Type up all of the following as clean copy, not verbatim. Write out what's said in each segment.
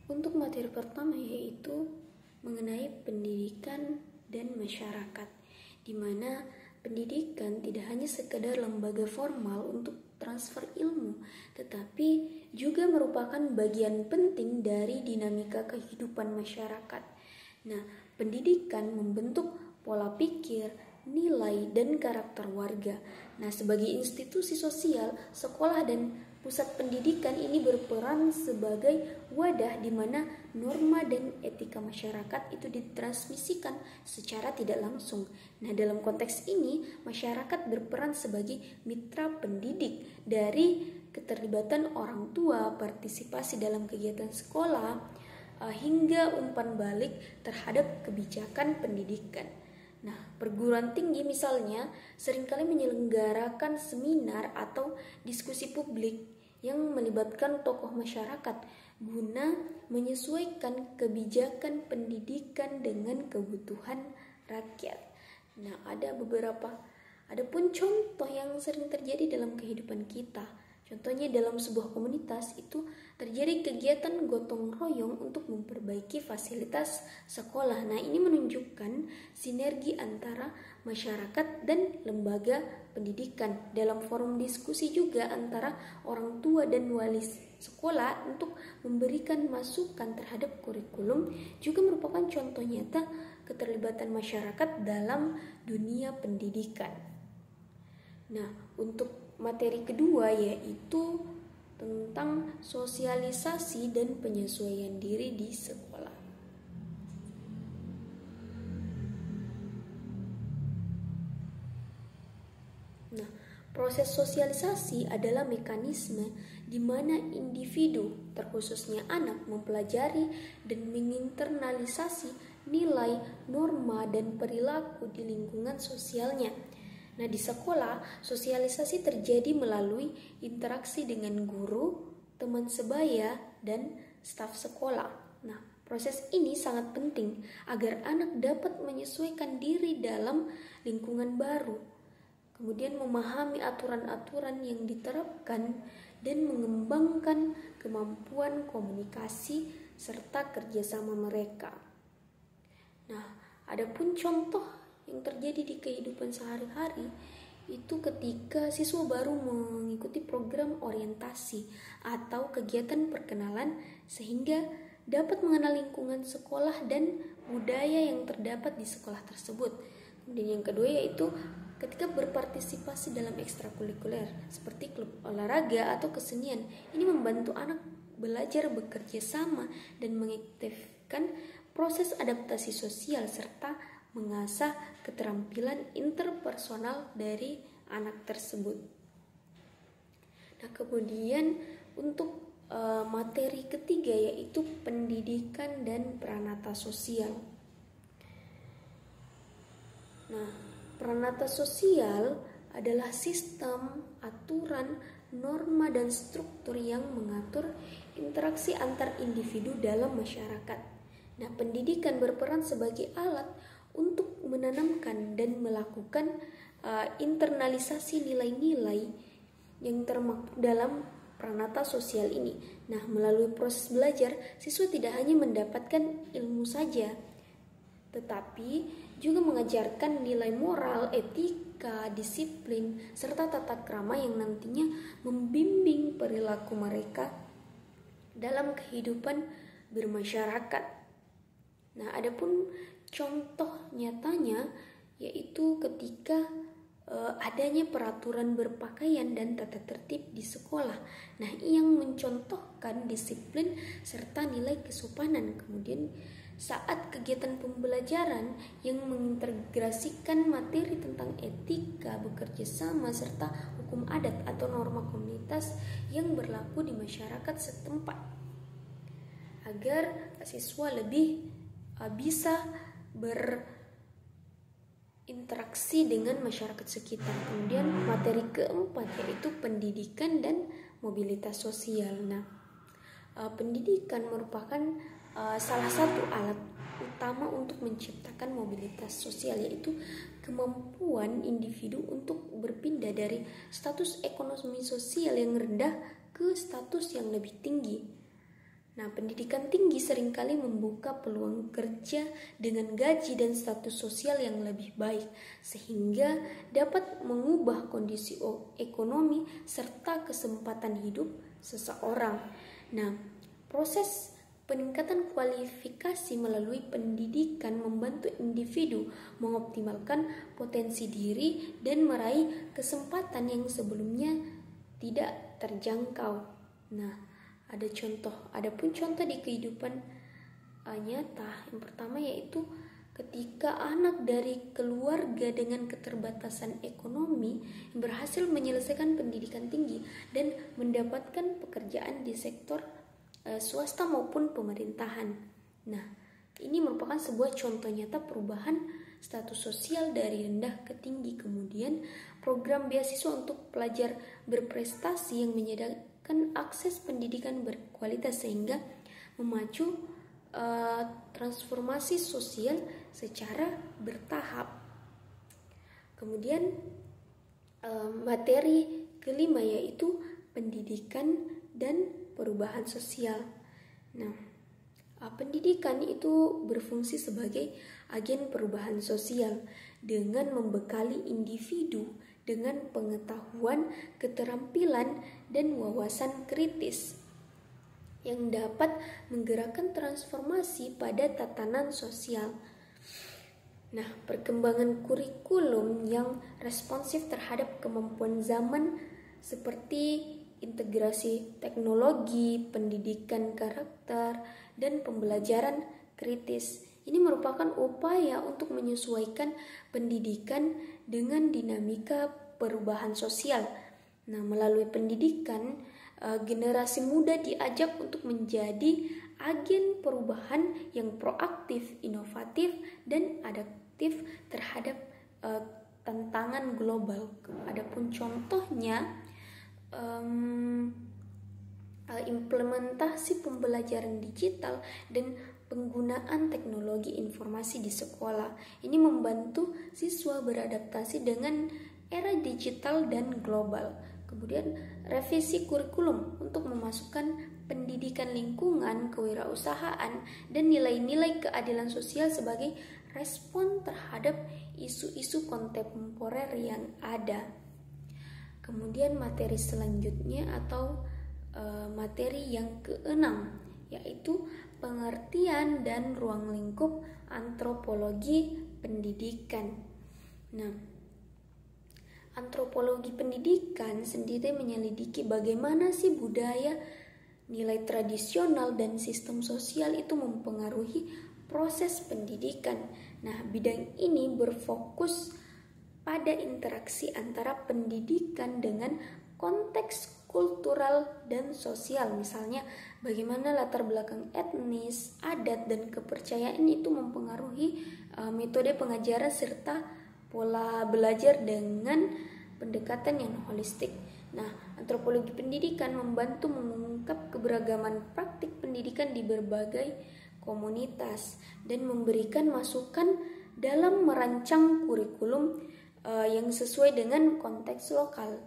Untuk materi pertama yaitu mengenai pendidikan dan masyarakat, di mana pendidikan tidak hanya sekedar lembaga formal untuk transfer ilmu, tetapi juga merupakan bagian penting dari dinamika kehidupan masyarakat. Nah, pendidikan membentuk pola pikir, nilai, dan karakter warga. Nah, sebagai institusi sosial, sekolah dan pusat pendidikan ini berperan sebagai wadah di mana norma dan etika masyarakat itu ditransmisikan secara tidak langsung. Nah, dalam konteks ini, masyarakat berperan sebagai mitra pendidik dari keterlibatan orang tua, partisipasi dalam kegiatan sekolah, hingga umpan balik terhadap kebijakan pendidikan. Nah, perguruan tinggi misalnya seringkali menyelenggarakan seminar atau diskusi publik yang melibatkan tokoh masyarakat guna menyesuaikan kebijakan pendidikan dengan kebutuhan rakyat. Nah, ada pun contoh yang sering terjadi dalam kehidupan kita. Contohnya dalam sebuah komunitas itu terjadi kegiatan gotong royong untuk memperbaiki fasilitas sekolah. Nah, ini menunjukkan sinergi antara masyarakat dan lembaga pendidikan. Dalam forum diskusi juga antara orang tua dan wali sekolah untuk memberikan masukan terhadap kurikulum juga merupakan contoh nyata keterlibatan masyarakat dalam dunia pendidikan. Nah, untuk materi kedua yaitu tentang sosialisasi dan penyesuaian diri di sekolah. Nah, proses sosialisasi adalah mekanisme di mana individu, terkhususnya anak, mempelajari dan menginternalisasi nilai, norma, dan perilaku di lingkungan sosialnya. Nah, di sekolah, sosialisasi terjadi melalui interaksi dengan guru, teman sebaya, dan staf sekolah. Nah, proses ini sangat penting agar anak dapat menyesuaikan diri dalam lingkungan baru, kemudian memahami aturan-aturan yang diterapkan, dan mengembangkan kemampuan komunikasi serta kerjasama mereka. Nah, adapun contoh yang terjadi di kehidupan sehari-hari itu ketika siswa baru mengikuti program orientasi atau kegiatan perkenalan sehingga dapat mengenal lingkungan sekolah dan budaya yang terdapat di sekolah tersebut. Kemudian yang kedua yaitu ketika berpartisipasi dalam ekstrakurikuler seperti klub olahraga atau kesenian. Ini membantu anak belajar bekerja sama dan mengaktifkan proses adaptasi sosial serta mengasah keterampilan interpersonal dari anak tersebut. Nah, kemudian untuk materi ketiga yaitu pendidikan dan peranata sosial. Nah, peranata sosial adalah sistem, aturan, norma, dan struktur yang mengatur interaksi antar individu dalam masyarakat. Nah, pendidikan berperan sebagai alat untuk menanamkan dan melakukan internalisasi nilai-nilai yang termaktub dalam peranata sosial ini. Nah, melalui proses belajar, siswa tidak hanya mendapatkan ilmu saja, tetapi juga mengajarkan nilai moral, etika, disiplin, serta tata krama yang nantinya membimbing perilaku mereka dalam kehidupan bermasyarakat. Nah, adapun contoh nyatanya yaitu ketika adanya peraturan berpakaian dan tata tertib di sekolah. Nah, yang mencontohkan disiplin serta nilai kesopanan. Kemudian saat kegiatan pembelajaran yang mengintegrasikan materi tentang etika, bekerja sama, serta hukum adat atau norma komunitas yang berlaku di masyarakat setempat, agar siswa lebih bisa berinteraksi dengan masyarakat sekitar. Kemudian materi keempat yaitu pendidikan dan mobilitas sosial. Nah, pendidikan merupakan salah satu alat utama untuk menciptakan mobilitas sosial, yaitu kemampuan individu untuk berpindah dari status ekonomi sosial yang rendah ke status yang lebih tinggi. Nah, pendidikan tinggi seringkali membuka peluang kerja dengan gaji dan status sosial yang lebih baik, sehingga dapat mengubah kondisi ekonomi serta kesempatan hidup seseorang. Nah, proses peningkatan kualifikasi melalui pendidikan membantu individu mengoptimalkan potensi diri dan meraih kesempatan yang sebelumnya tidak terjangkau. Nah, ada pun contoh di kehidupan nyata. Yang pertama yaitu ketika anak dari keluarga dengan keterbatasan ekonomi berhasil menyelesaikan pendidikan tinggi dan mendapatkan pekerjaan di sektor swasta maupun pemerintahan. Nah, ini merupakan sebuah contoh nyata perubahan status sosial dari rendah ke tinggi. Kemudian program beasiswa untuk pelajar berprestasi yang menyediakan akses pendidikan berkualitas sehingga memacu transformasi sosial secara bertahap. Kemudian materi kelima yaitu pendidikan dan perubahan sosial. Nah, pendidikan itu berfungsi sebagai agen perubahan sosial dengan membekali individu dengan pengetahuan, keterampilan, dan wawasan kritis yang dapat menggerakkan transformasi pada tatanan sosial. Nah, perkembangan kurikulum yang responsif terhadap kemampuan zaman seperti integrasi teknologi, pendidikan karakter, dan pembelajaran kritis. Ini merupakan upaya untuk menyesuaikan pendidikan dengan dinamika perubahan sosial. Nah, melalui pendidikan, generasi muda diajak untuk menjadi agen perubahan yang proaktif, inovatif, dan adaptif terhadap tantangan global. Adapun contohnya, implementasi pembelajaran digital dan penggunaan teknologi informasi di sekolah. Ini membantu siswa beradaptasi dengan era digital dan global. Kemudian revisi kurikulum untuk memasukkan pendidikan lingkungan, kewirausahaan, dan nilai-nilai keadilan sosial sebagai respon terhadap isu-isu kontemporer yang ada. Kemudian materi selanjutnya atau materi yang keenam yaitu pengertian dan ruang lingkup antropologi pendidikan. Nah, antropologi pendidikan sendiri menyelidiki bagaimana sih budaya, nilai tradisional, dan sistem sosial itu mempengaruhi proses pendidikan. Nah, bidang ini berfokus pada interaksi antara pendidikan dengan konteks kultural dan sosial. Misalnya, bagaimana latar belakang etnis, adat, dan kepercayaan itu mempengaruhi metode pengajaran serta pola belajar dengan pendekatan yang holistik. Nah, antropologi pendidikan membantu mengungkap keberagaman praktik pendidikan di berbagai komunitas dan memberikan masukan dalam merancang kurikulum yang sesuai dengan konteks lokal.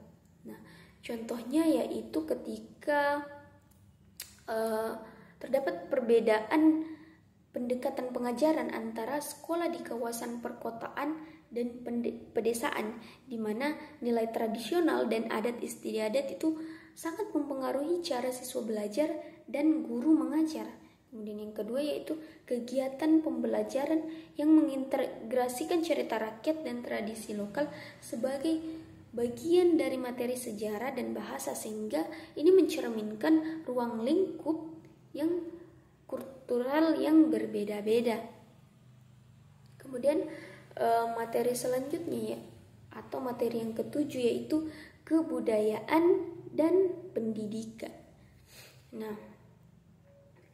Nah, contohnya yaitu ketika terdapat perbedaan pendekatan pengajaran antara sekolah di kawasan perkotaan dan pedesaan, di mana nilai tradisional dan adat istiadat itu sangat mempengaruhi cara siswa belajar dan guru mengajar. Kemudian yang kedua yaitu kegiatan pembelajaran yang mengintegrasikan cerita rakyat dan tradisi lokal sebagai bagian dari materi sejarah dan bahasa, sehingga ini mencerminkan ruang lingkup yang kultural yang berbeda-beda. Kemudian materi selanjutnya ya, atau materi yang ketujuh yaitu kebudayaan dan pendidikan. Nah,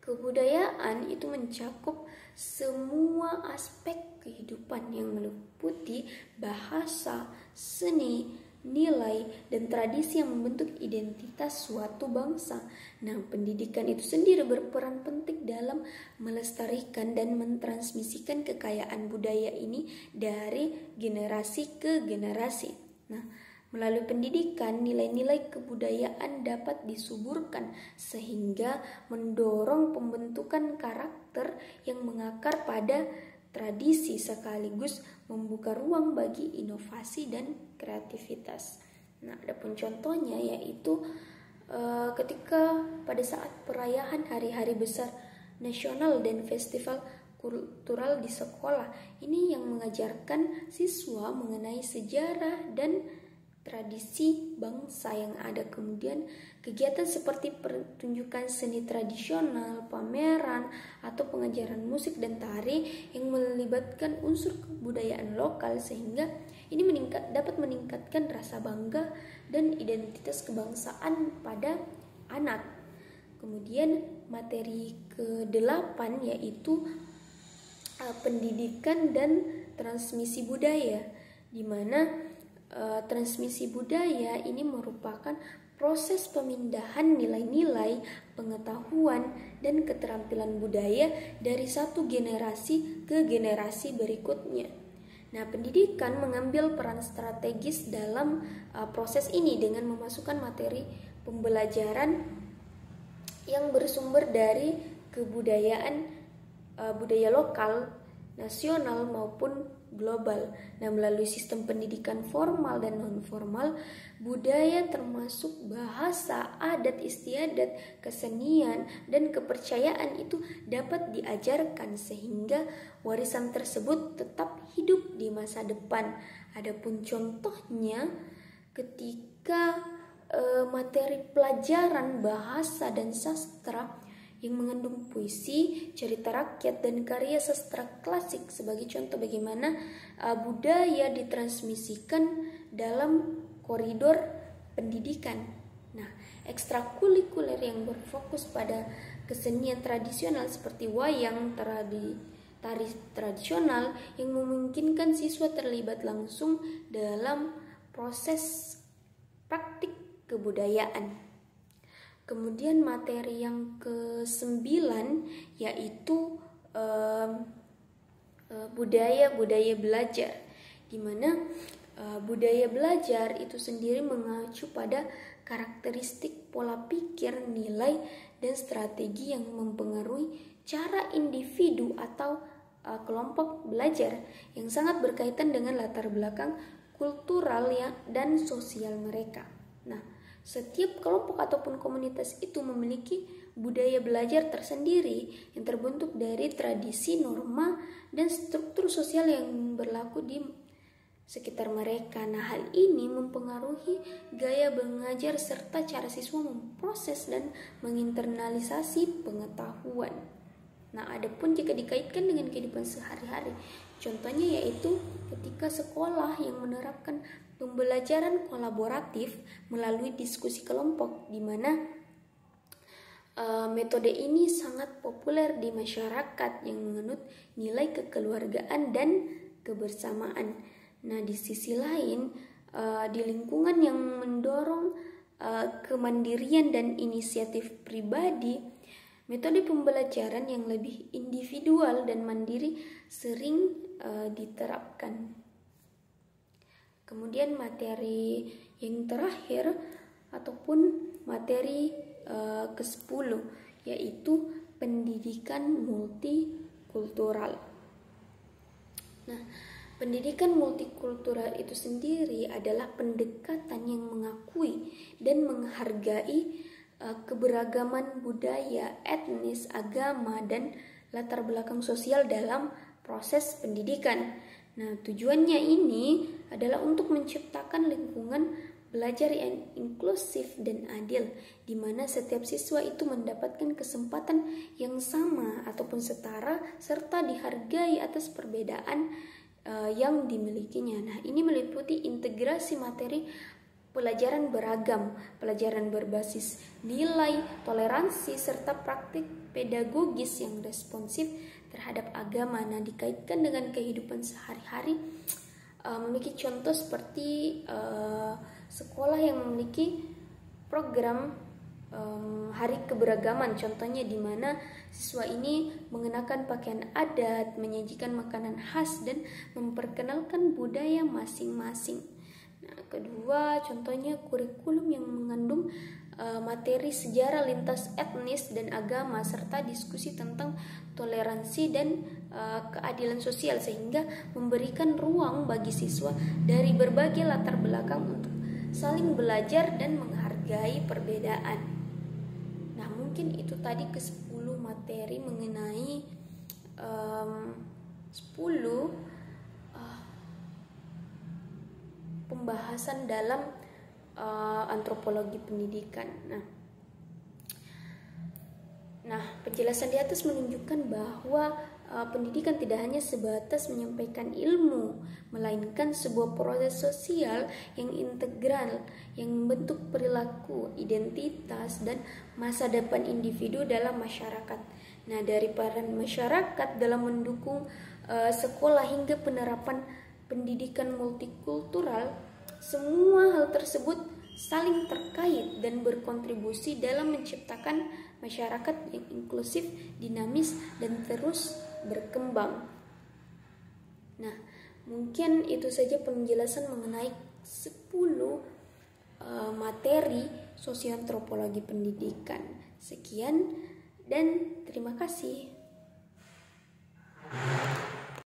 kebudayaan itu mencakup semua aspek kehidupan yang meliputi bahasa, seni, nilai, dan tradisi yang membentuk identitas suatu bangsa. Nah, pendidikan itu sendiri berperan penting dalam melestarikan dan mentransmisikan kekayaan budaya ini dari generasi ke generasi. Nah, Melalui pendidikan, nilai-nilai kebudayaan dapat disuburkan sehingga mendorong pembentukan karakter yang mengakar pada tradisi sekaligus membuka ruang bagi inovasi dan kreativitas. Nah, adapun contohnya yaitu ketika pada saat perayaan hari-hari besar nasional dan festival kultural di sekolah, ini yang mengajarkan siswa mengenai sejarah dan tradisi bangsa yang ada. Kemudian kegiatan seperti pertunjukan seni tradisional, pameran, atau pengajaran musik dan tari yang melibatkan unsur kebudayaan lokal sehingga ini dapat meningkatkan rasa bangga dan identitas kebangsaan pada anak. Kemudian materi ke-8 yaitu pendidikan dan transmisi budaya, di mana transmisi budaya ini merupakan proses pemindahan nilai-nilai, pengetahuan, dan keterampilan budaya dari satu generasi ke generasi berikutnya. Nah, pendidikan mengambil peran strategis dalam proses ini dengan memasukkan materi pembelajaran yang bersumber dari kebudayaan budaya lokal, nasional maupun global. Nah, melalui sistem pendidikan formal dan non-formal, budaya termasuk bahasa, adat istiadat, kesenian, dan kepercayaan itu dapat diajarkan sehingga warisan tersebut tetap hidup di masa depan. Adapun contohnya ketika materi pelajaran bahasa dan sastra yang mengandung puisi, cerita rakyat, dan karya sastra klasik sebagai contoh bagaimana budaya ditransmisikan dalam koridor pendidikan. Nah, ekstrakurikuler yang berfokus pada kesenian tradisional seperti wayang, tari tradisional yang memungkinkan siswa terlibat langsung dalam proses praktik kebudayaan. Kemudian materi yang ke-9 yaitu budaya belajar, di mana budaya belajar itu sendiri mengacu pada karakteristik pola pikir, nilai, dan strategi yang mempengaruhi cara individu atau kelompok belajar yang sangat berkaitan dengan latar belakang kultural dan sosial mereka. Nah, setiap kelompok ataupun komunitas itu memiliki budaya belajar tersendiri yang terbentuk dari tradisi, norma, dan struktur sosial yang berlaku di sekitar mereka. Nah, hal ini mempengaruhi gaya mengajar serta cara siswa memproses dan menginternalisasi pengetahuan. Nah, adapun jika dikaitkan dengan kehidupan sehari-hari, contohnya yaitu ketika sekolah yang menerapkan pembelajaran kolaboratif melalui diskusi kelompok, di mana metode ini sangat populer di masyarakat yang menganut nilai kekeluargaan dan kebersamaan. Nah, di sisi lain, di lingkungan yang mendorong kemandirian dan inisiatif pribadi, metode pembelajaran yang lebih individual dan mandiri sering diterapkan. Kemudian materi yang terakhir ataupun materi ke-10 yaitu pendidikan multikultural. Nah, pendidikan multikultural itu sendiri adalah pendekatan yang mengakui dan menghargai keberagaman budaya, etnis, agama, dan latar belakang sosial dalam proses pendidikan. Nah, tujuannya ini adalah untuk menciptakan lingkungan belajar yang inklusif dan adil, di mana setiap siswa itu mendapatkan kesempatan yang sama ataupun setara serta dihargai atas perbedaan yang dimilikinya. Nah, ini meliputi integrasi materi pelajaran beragam, pelajaran berbasis nilai, toleransi, serta praktik pedagogis yang responsif terhadap agama. Nah, dikaitkan dengan kehidupan sehari-hari, memiliki contoh seperti sekolah yang memiliki program hari keberagaman, contohnya di mana siswa ini mengenakan pakaian adat, menyajikan makanan khas, dan memperkenalkan budaya masing-masing. Nah, kedua, contohnya kurikulum yang mengandung materi sejarah lintas etnis dan agama serta diskusi tentang toleransi dan keadilan sosial, sehingga memberikan ruang bagi siswa dari berbagai latar belakang untuk saling belajar dan menghargai perbedaan. Nah, mungkin itu tadi ke-10 materi mengenai 10 pembahasan dalam antropologi pendidikan. Nah, penjelasan di atas menunjukkan bahwa pendidikan tidak hanya sebatas menyampaikan ilmu, melainkan sebuah proses sosial yang integral yang membentuk perilaku, identitas, dan masa depan individu dalam masyarakat. Nah, dari peran masyarakat dalam mendukung sekolah hingga penerapan pendidikan multikultural, semua hal tersebut saling terkait dan berkontribusi dalam menciptakan masyarakat yang inklusif, dinamis, dan terus berkembang. Nah, mungkin itu saja penjelasan mengenai 10 materi sosioantropologi pendidikan. Sekian dan terima kasih.